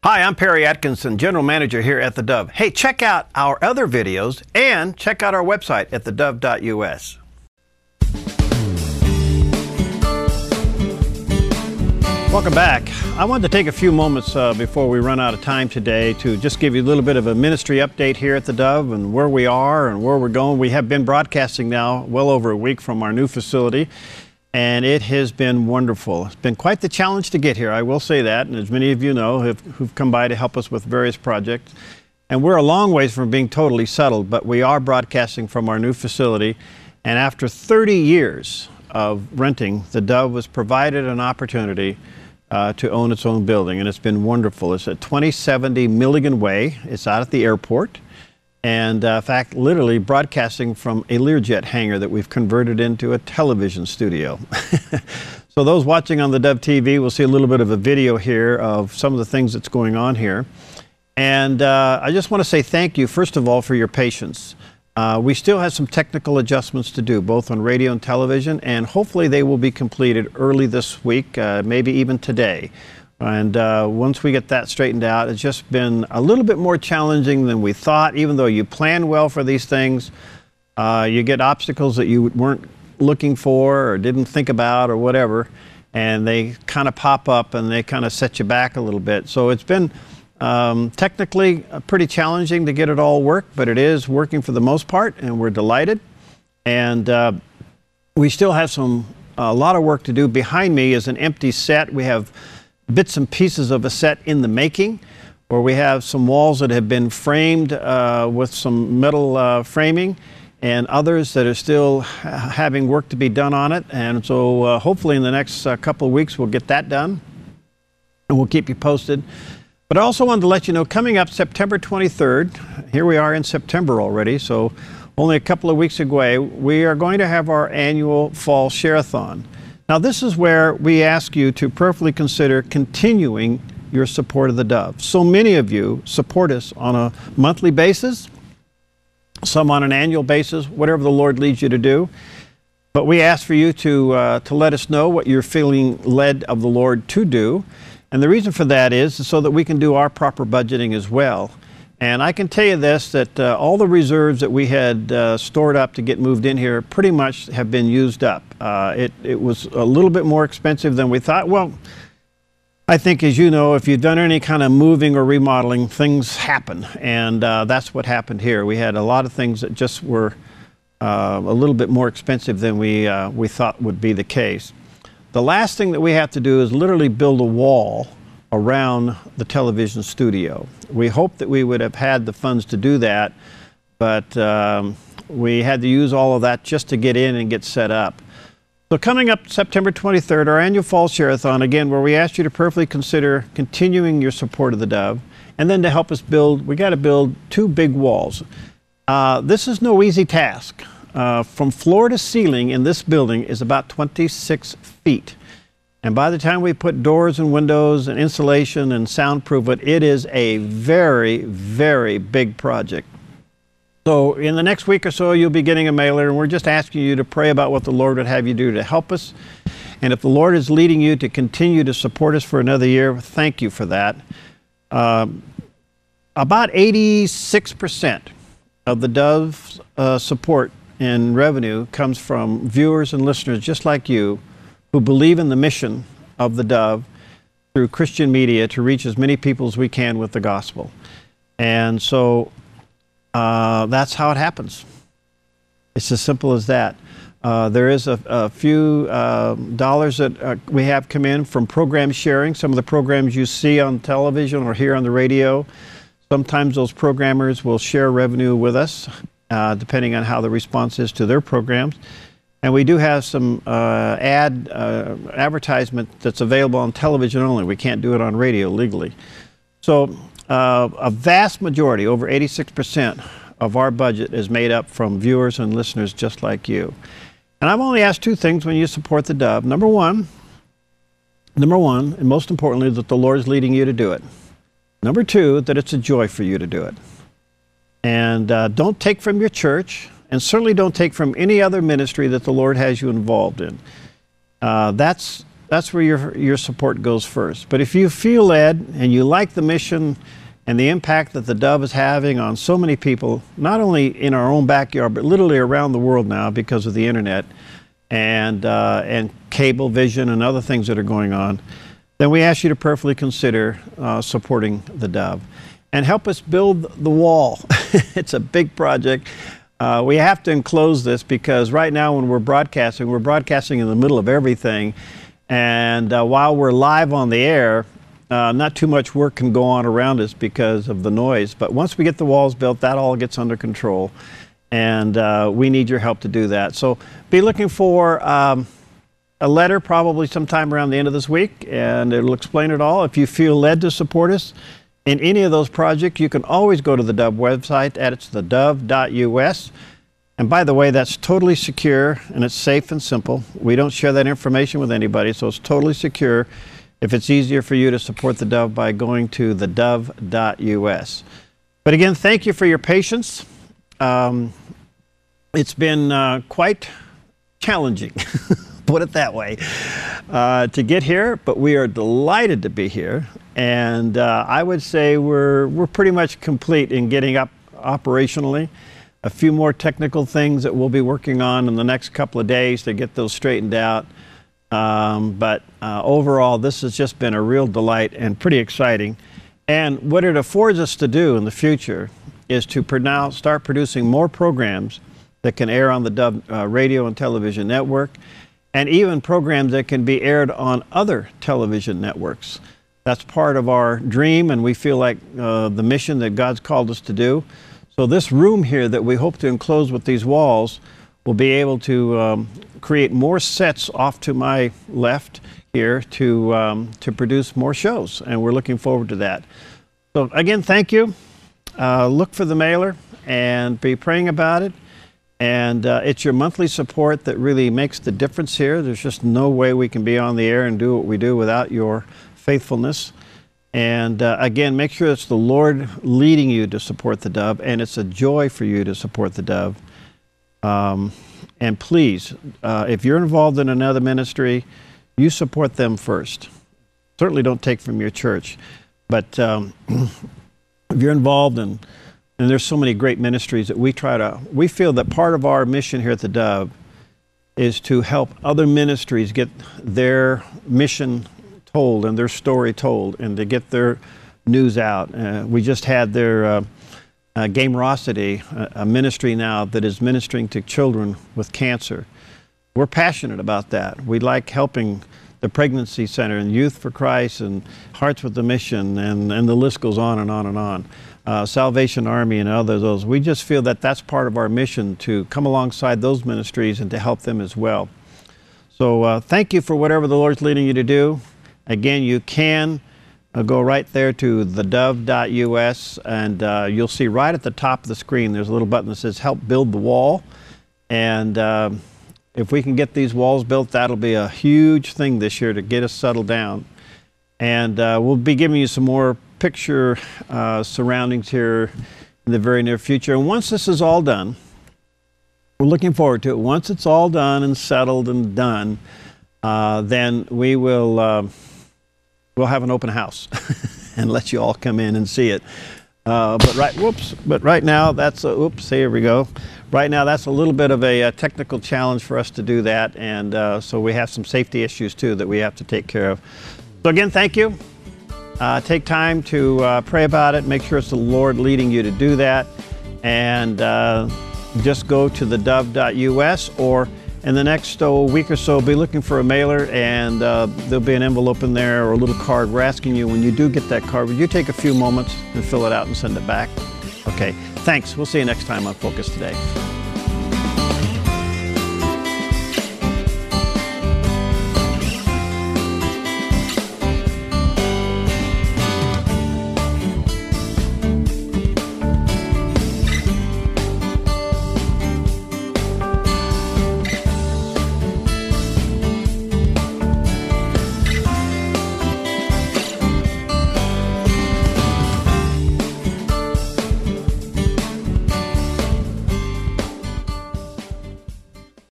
Hi, I'm Perry Atkinson, General Manager here at theDove. Hey, check out our other videos and check out our website at theDove.us. Welcome back. I wanted to take a few moments before we run out of time today to just give you a little bit of a ministry update here at theDove and where we are and where we're going. We have been broadcasting now well over a week from our new facility, and it has been wonderful. It's been quite the challenge to get here, I will say that, and as many of you know who've come by to help us with various projects. And we're a long ways from being totally settled, but we are broadcasting from our new facility. And after 30 years of renting, theDove was provided an opportunity to own its own building, and it's been wonderful. It's at 2070 Milligan Way. It's out at the airport. And in fact, literally broadcasting from a Learjet hangar that we've converted into a television studio. So those watching on theDove TV will see a little bit of a video here of some of the things that's going on here. And I just want to say thank you, first of all, for your patience. We still have some technical adjustments to do, both on radio and television, and hopefully they will be completed early this week, maybe even today. And once we get that straightened out, it's just been a little bit more challenging than we thought. Even though you plan well for these things, you get obstacles that you weren't looking for or didn't think about or whatever, and they kind of pop up and they kind of set you back a little bit. So it's been technically pretty challenging to get it all work, but it is working for the most part, and we're delighted. And we still have a lot of work to do. Behind me is an empty set. We have bits and pieces of a set in the making, where we have some walls that have been framed with some metal framing, and others that are still having work to be done on it. And so hopefully in the next couple of weeks we'll get that done, and we'll keep you posted. But I also wanted to let you know, coming up September 23rd, here we are in September already, so only a couple of weeks away, we are going to have our annual fall Share-a-thon. Now, this is where we ask you to prayerfully consider continuing your support of theDove. So many of you support us on a monthly basis, some on an annual basis, whatever the Lord leads you to do. But we ask for you to let us know what you're feeling led of the Lord to do. And the reason for that is so that we can do our proper budgeting as well. And I can tell you this, that all the reserves that we had stored up to get moved in here pretty much have been used up. It was a little bit more expensive than we thought. Well, I think, as you know, if you've done any kind of moving or remodeling, things happen. And that's what happened here. We had a lot of things that just were a little bit more expensive than we thought would be the case. The last thing that we have to do is literally build a wall around the television studio. We hoped that we would have had the funds to do that, but we had to use all of that just to get in and get set up. So coming up September 23rd, our annual Fall Share-a-thon, again, where we ask you to prayerfully consider continuing your support of theDove, and then to help us build, we got to build 2 big walls. This is no easy task. From floor to ceiling in this building is about 26 feet. And by the time we put doors and windows and insulation and soundproof it is a very, very big project. So in the next week or so, you'll be getting a mailer, and we're just asking you to pray about what the Lord would have you do to help us. And if the Lord is leading you to continue to support us for another year, thank you for that. About 86% of theDove's support and revenue comes from viewers and listeners just like you, who believe in the mission of theDove through Christian media to reach as many people as we can with the gospel. And so that's how it happens. It's as simple as that. There is a few dollars that we have come in from program sharing, some of the programs you see on television or hear on the radio. Sometimes those programmers will share revenue with us, depending on how the response is to their programs. And we do have some advertisement that's available on television only. We can't do it on radio legally. So a vast majority, over 86% of our budget is made up from viewers and listeners just like you. And I've only asked 2 things when you support theDove. Number one, and most importantly, that the Lord is leading you to do it. Number 2, that it's a joy for you to do it. And don't take from your church, and certainly don't take from any other ministry that the Lord has you involved in. That's that's where your support goes first. But if you feel led and you like the mission and the impact that the Dove is having on so many people, not only in our own backyard, but literally around the world now because of the internet and cable vision and other things that are going on, then we ask you to prayerfully consider supporting the Dove and help us build the wall. It's a big project. We have to enclose this because right now when we're broadcasting in the middle of everything. And while we're live on the air, not too much work can go on around us because of the noise. But once we get the walls built, that all gets under control. And we need your help to do that. So be looking for a letter probably sometime around the end of this week, and it'll explain it all. If you feel led to support us in any of those projects, you can always go to the Dove website at theDove.us. And by the way, that's totally secure and it's safe and simple. We don't share that information with anybody, so it's totally secure if it's easier for you to support the Dove by going to theDove.us. But again, thank you for your patience. It's been quite challenging, put it that way, to get here, but we are delighted to be here. And I would say we're pretty much complete in getting up operationally. A few more technical things that we'll be working on in the next couple of days to get those straightened out. But overall, this has just been a real delight and pretty exciting. And what it affords us to do in the future is to now start producing more programs that can air on the Dove radio and television network, and even programs that can be aired on other television networks. That's part of our dream, and we feel like the mission that God's called us to do. So this room here that we hope to enclose with these walls will be able to create more sets off to my left here to produce more shows, and we're looking forward to that. So again, thank you. Look for the mailer and be praying about it. And it's your monthly support that really makes the difference here. There's just no way we can be on the air and do what we do without your faithfulness. And again, make sure it's the Lord leading you to support the Dove, and it's a joy for you to support the Dove. And please, if you're involved in another ministry, you support them first. Certainly don't take from your church. But if you're involved in, and there's so many great ministries that we feel that part of our mission here at the Dove is to help other ministries get their mission told and their story told, and to get their news out. We just had their Gamerosity, a ministry now that is ministering to children with cancer. We're passionate about that. We like helping the Pregnancy Center and Youth for Christ and Hearts with the Mission, and the list goes on and on and on. Salvation Army and others. We just feel that that's part of our mission, to come alongside those ministries and to help them as well. So thank you for whatever the Lord's leading you to do. Again, you can go right there to theDove.us, and you'll see right at the top of the screen there's a little button that says Help Build the Wall. And if we can get these walls built, that'll be a huge thing this year to get us settled down. And we'll be giving you some more picture surroundings here in the very near future. And once this is all done, we're looking forward to it. Once it's all done and settled and done, then we will we'll have an open house and let you all come in and see it. But right now that's here we go. Right now that's a little bit of a technical challenge for us to do that, and so we have some safety issues too that we have to take care of. So again, thank you. Take time to pray about it. Make sure it's the Lord leading you to do that, and just go to theDove.us, or in the next week or so, be looking for a mailer, and there'll be an envelope in there or a little card. We're asking you, when you do get that card, would you take a few moments and fill it out and send it back? Okay, thanks. We'll see you next time on Focus Today.